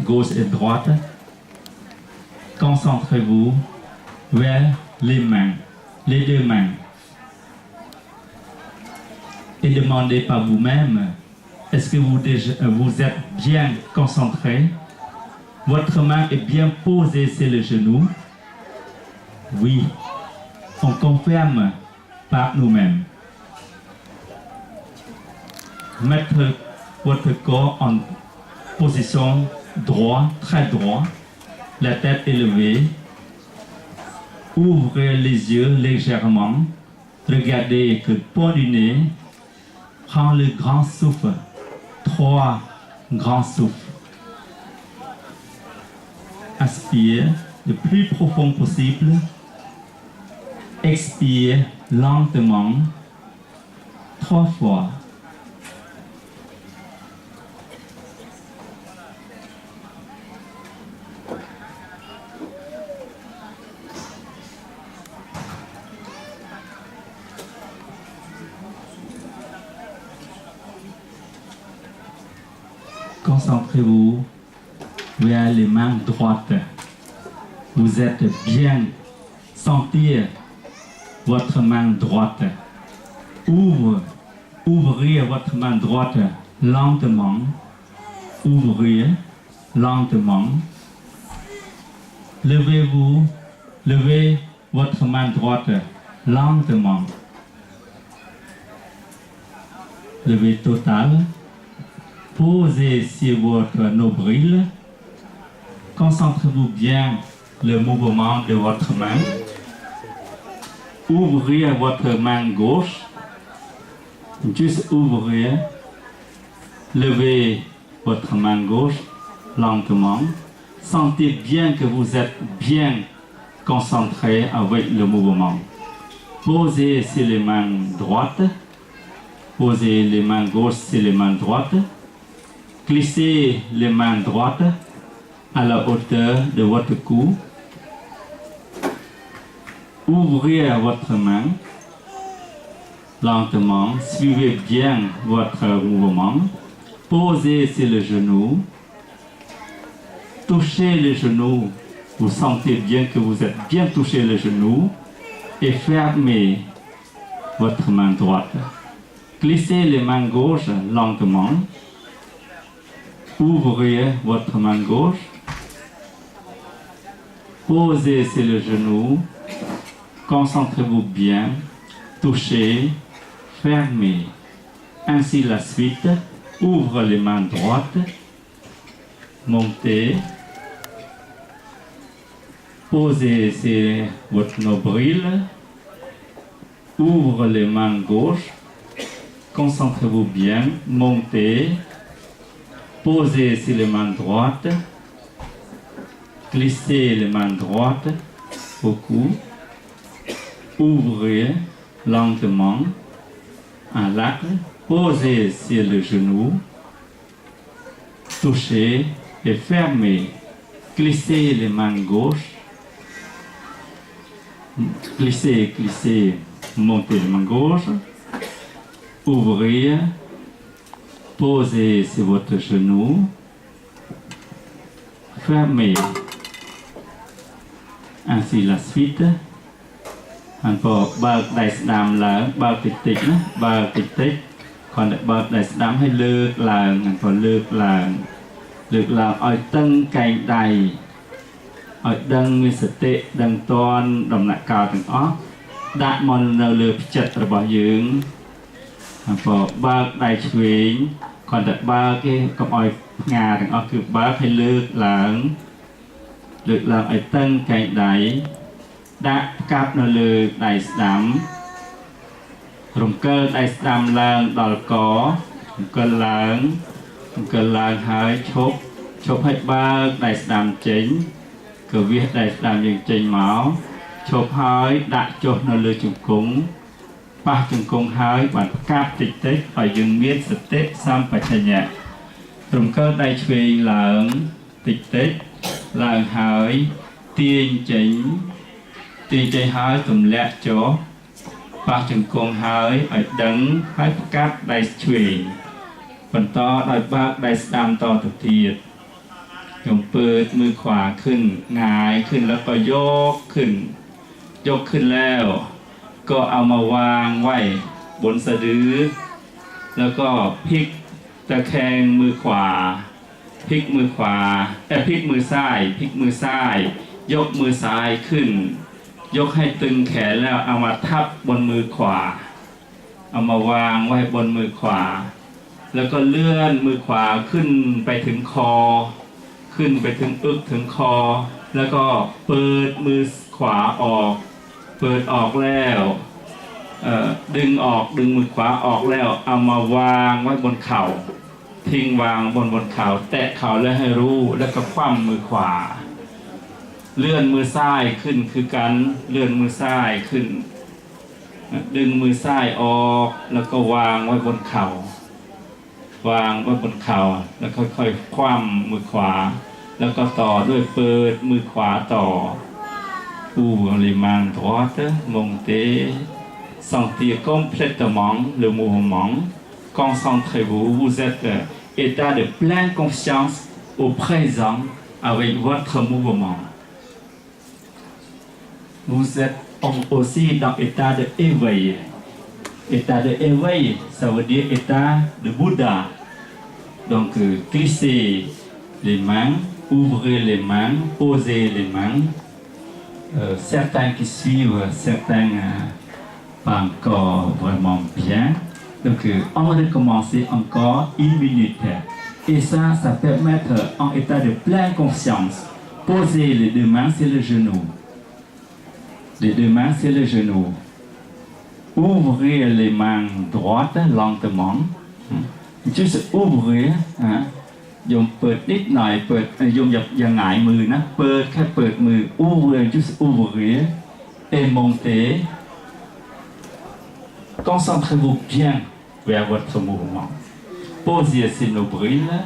gauche et droite. Concentrez-vous vers les mains, les deux mains. Et demandez par vous-même, est-ce que vous êtes bien concentré? Votre main est bien posée sur le genou? Oui, on confirme par nous-mêmes. Mettre votre corps en position droit, très droit, la tête élevée. Ouvrez les yeux légèrement. Regardez que le point du nez. Prends le grand souffle. 3 grands souffles. Inspire le plus profond possible. Expire lentement. 3 fois. Concentrez-vous vers les mains droites. Vous êtes bien. Sentir votre main droite. Ouvrez votre main droite lentement. Ouvrez lentement. Levez votre main droite lentement. Levez total. Posez sur votre nombril. Concentrez-vous bien le mouvement de votre main. Ouvrez votre main gauche. Juste ouvrez. Levez votre main gauche lentement. Sentez bien que vous êtes bien concentré avec le mouvement. Posez sur les mains droites. Posez les mains gauches sur les mains droites. Glissez les mains droites à la hauteur de votre cou. Ouvrez votre main lentement. Suivez bien votre mouvement. Posez sur le genou. Touchez le genou. Vous sentez bien que vous êtes bien touché le genou. Et fermez votre main droite. Glissez les mains gauches lentement. Ouvrez votre main gauche. Posez sur le genou. Concentrez-vous bien. Touchez. Fermez. Ainsi la suite. Ouvre les mains droites. Montez. Posez sur votre nombril. Ouvre les mains gauches. Concentrez-vous bien. Montez. Posez sur les mains droites. Glissez les mains droites au cou. Ouvrez lentement un lac. Posez sur le genou. Touchez et fermez. Glissez les mains gauches. Glissez, glissez, montez les mains gauches. Ouvrez. Posez sur votre genou. Fermez. Ainsi la suite. Encoreបើកដៃស្ដាំឡើងបើកតិចតិចណាបើកតិចតិចគាត់តែបើកដៃស្ដាំឲ្យលើកឡើងencoreលើកឡើងឲ្យតឹងកែងដៃឲ្យដឹងមានសតិដឹងតន់ដំណាក់កាលទាំងអស់ដាក់មកនៅលើផ្ចិតរបស់យើងencoreបើកដៃឆ្វេងគាត់តែបើកគេកុំឲ្យផ្ងាទាំងអស់គឺបើកឲ្យលើកឡើងឲ្យតឹងកែងដៃដាក់កាប់នៅលើដៃស្ដាំរំកិលដៃស្ដាំឡើងដល់ករំកិលឡើងហើយឈប់ឲ្យបើកដៃស្ដាំចេញក៏វាដៃស្ដាំយើងចេញមកឈប់ហើយដាក់ចុះនៅលើជង្គង់ប៉ះជង្គង់ហើយបានកាប់តិចតិចឲ្យយើងមានសតិសម្បជញ្ញៈរំកិលដៃឆ្វេងឡើងតិចតិចឡើងហើយទាញចេញហើយទម្លាក់ចុះប៉ះជង្គង់ហើយឲ្យដឹងហើយផ្កាត់ដៃឆ្វេងបន្តដោយបើកដៃស្ដាំតទៅទៀត โยมเปิดมือขวาขึ้นหงายขึ้นแล้วก็ยกขึ้นแล้วก็เอามาวางไว้บนสะดือแล้วก็พลิกตะแคงมือขวาพลิกมือขวาพลิกมือซ้ายยกมือซ้ายขึ้นยกให้ตึงแขนแล้วเอามาทับบนมือขวาเอามาวางไว้บนมือขวาแล้วก็เลื่อนมือขวาขึ้นไปถึงคอขึ้นไปถึงถึงคอแล้วก็เปิดมือขวาออกเปิดออกแล้วดึงมือขวาออกแล้วเอามาวางไว้บนเข่าทิ้งวางบนเข่าแตะเข่าแล้วให้รู้แล้วก็คว่ำมือขวาเลื่อนมือซ้ายขึ้นคือการเลื่อนมือซ้ายขึ้นดึงมือซ้ายออกแล้วก็วางไว้บนเข่าวางไว้บนเข่าแล้วค่อยๆคว่ำมือขวาแล้วก็ต่อด้วยเปิดมือขวาต่อOuvre les mains droites, montez, sentir complètement le mouvement. Concentrez-vous, vous êtes état de pleine confiance au présent avec votre mouvement. Vous êtes aussi dans l'état d'éveil. État d'éveil, ça veut dire état de Bouddha. Donc, glissez les mains, ouvrez les mains, posez les mains.Certains qui suivent, certains pas encore vraiment bien. Donc, on va recommencer encore 1 minute. Et ça peut mettre en état de pleine conscience. Posez les 2 mains sur le genou. Les 2 mains sur le genou. Ouvrez les mains droites lentement. Juste ouvrir. Hein.โยมเปิดนิดหน่อยเปิดโยมอย่าหงายมือนะเปิดแค่เปิดมือ ouvrir juste ouvrir et monter concentrez-vous bien vers votre mouvement posez sur nos brilles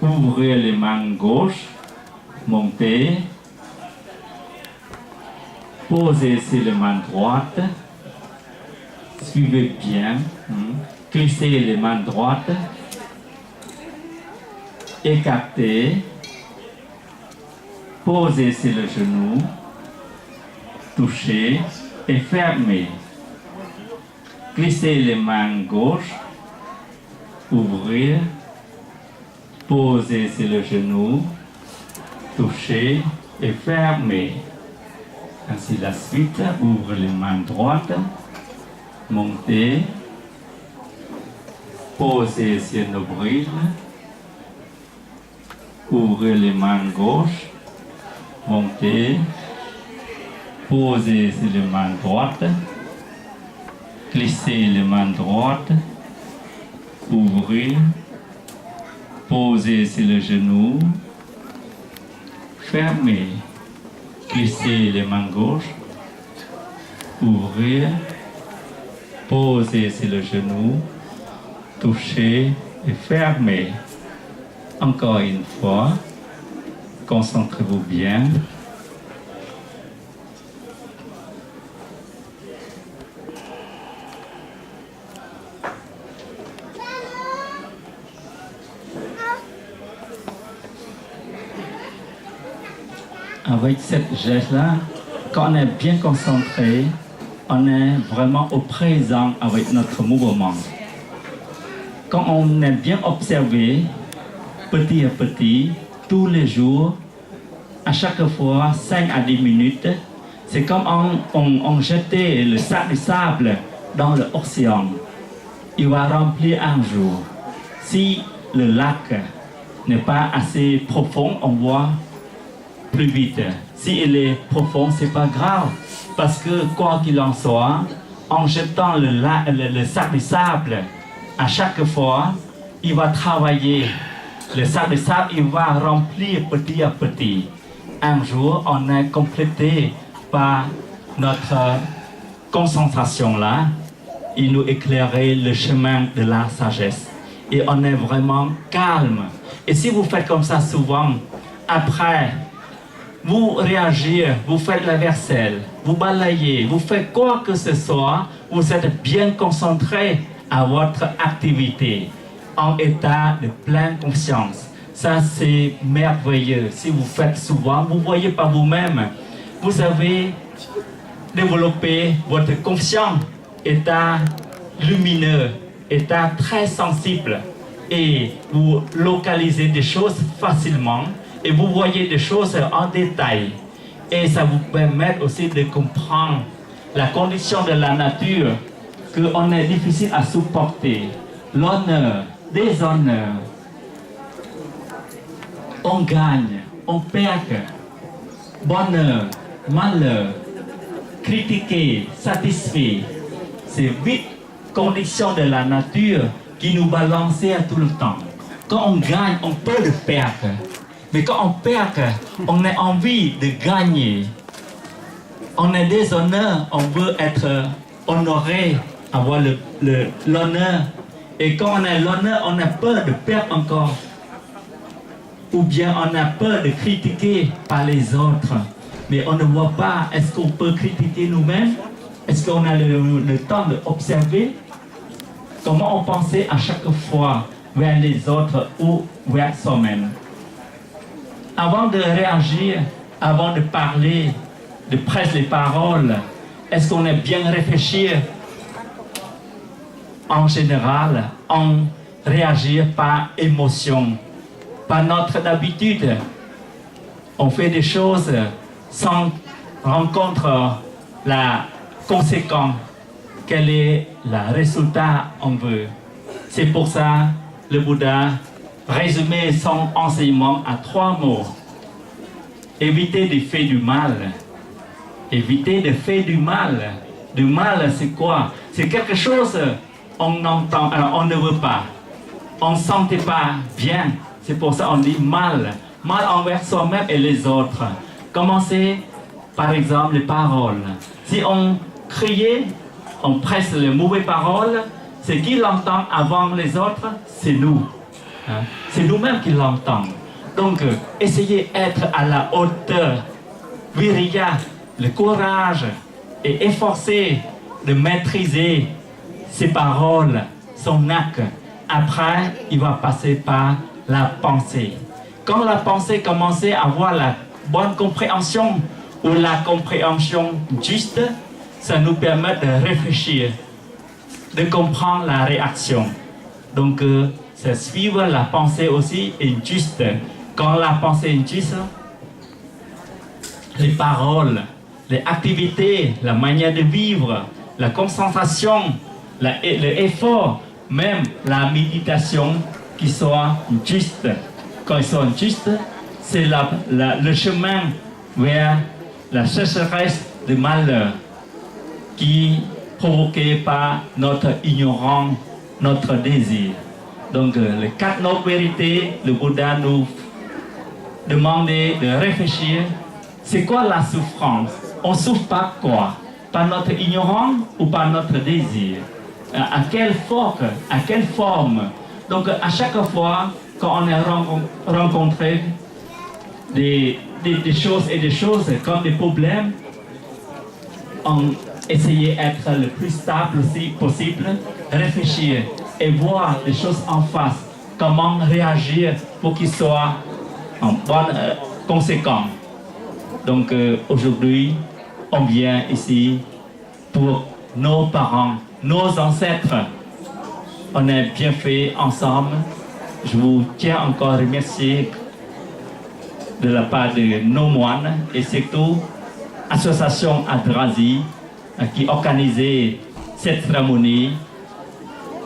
ouvrez les mains gauche montez posez sur les mains droite suivez bien glissez les mains droites écartez, posez sur le genou, touchez et fermez. Glissez les mains gauche, ouvrir, posez sur le genou, touchez et fermez. Ainsi la suite, ouvrez les mains droites, montez, posez sur nos brilles.Ouvrez les mains gauche, montez, posez sur les mains droites, glissez les mains droites, ouvrez, posez sur le genou, fermez, glissez les mains gauche, ouvrez, posez sur le genou, touchez et fermez.Encore une fois, concentrez-vous bien. Avec cette geste-là, quand on est bien concentré, on est vraiment au présent avec notre mouvement. Quand on est bien observé,petit à petit, tous les jours, à chaque fois 5 à 10 minutes, c'est comme on jetait le sac de sable dans l'océan. Il va remplir un jour. Si le lac n'est pas assez profond, on voit plus vite. Si il est profond, c'est pas grave. Parce que quoi qu'il en soit, en jetant le sac de sable, à chaque fois, il va travailler.Le sac de sable, il va remplir petit à petit. Un jour, on est complété par notre concentration là. Il nous éclairait le chemin de la sagesse. Et on est vraiment calme. Et si vous faites comme ça souvent, après, vous réagissez, vous faites la vaisselle, vous balayez, vous faites quoi que ce soit, vous êtes bien concentré à votre activité.En état de pleine conscience. Ça, c'est merveilleux. Si vous faites souvent, vous voyez par vous-même, vous avez développé votre conscient, état lumineux, état très sensible, et vous localisez des choses facilement, et vous voyez des choses en détail. Et ça vous permet aussi de comprendre la condition de la nature qu'on est difficile à supporter. L'honneur, déshonneur, on gagne, on perd, bonheur, malheur, critiquer, satisfait. C'est 8 conditions de la nature qui nous balancent tout le temps. Quand on gagne, on peut le perdre. Mais quand on perd, on a envie de gagner. On a des honneurs, on veut être honoré, avoir l'honneur. Et quand on a l'honneur, on a peur de perdre encore. Ou bien on a peur de critiquer par les autres. Mais on ne voit pas, est-ce qu'on peut critiquer nous-mêmes? Est-ce qu'on a le temps d'observer? Comment on pensait à chaque fois vers les autres ou vers soi-même? Avant de réagir, avant de parler, de presser les paroles, est-ce qu'on a bien réfléchi? En général, on réagit par émotion, par notre habitude. On fait des choses sans rencontrer la conséquence. Quel est le résultat on veut? C'est pour ça le Bouddha résumait son enseignement à 3 mots. Éviter de faire du mal. Éviter de faire du mal. Du mal, c'est quoi? C'est quelque chose on entend, on ne veut pas. On ne sentait pas bien. C'est pour ça qu'on dit mal. Mal envers soi-même et les autres. Commencez par exemple les paroles. Si on criait, on presse les mauvaises paroles, ce qui l'entend avant les autres, c'est nous. Hein? C'est nous-mêmes qui l'entendons. Donc, essayez d'être à la hauteur, viriya, le courage, et efforcer de maîtriser ses paroles, son acte. Après, il va passer par la pensée. Quand la pensée commence à avoir la bonne compréhension ou la compréhension juste, ça nous permet de réfléchir, de comprendre la réaction. Donc, c'est suivre la pensée aussi est juste. Quand la pensée est juste, les paroles, les activités, la manière de vivre, la concentration, l'effort, même la méditation qui soit juste. Quand ils sont justes, c'est le chemin vers la sécheresse de malheur qui est provoquée par notre ignorance, notre désir. Donc, les 4 nobles vérités, le Bouddha nous demande de réfléchir. C'est quoi la souffrance? On souffre par quoi? Par notre ignorance ou par notre désir? À quelle forme? Donc, à chaque fois quand on a rencontré des choses et des choses comme des problèmes, on essayait d'être le plus stable possible, réfléchir et voir les choses en face, comment réagir pour qu'ils soient en bonne conséquence. Donc aujourd'hui, on vient ici pour nos parents, nos ancêtres. On a bien fait ensemble. Je vous tiens encore à remercier de la part de nos moines et surtout l'association Adrazi qui organisait cette cérémonie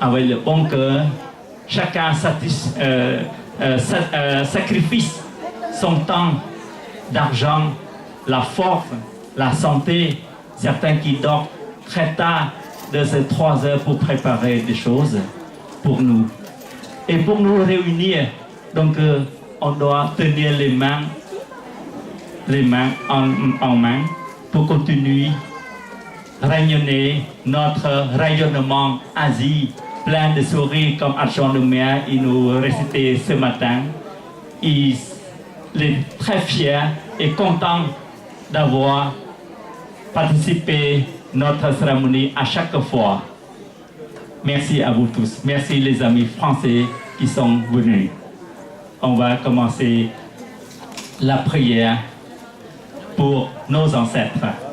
avec le bon cœur. Chacun sacrifie son temps, d'argent, la force, la santé. Certains qui dorment très tard de ces 3 heures pour préparer des choses pour nous. Et pour nous réunir, donc on doit tenir les mains en main pour continuer rayonner notre rayonnement Asie, plein de sourires comme Archon de Mer, il nous récitait ce matin. Il est très fier et content d'avoir participé à notre cérémonie à chaque fois. Merci à vous tous. Merci les amis français qui sont venus. on va commencer la prière pour nos ancêtres.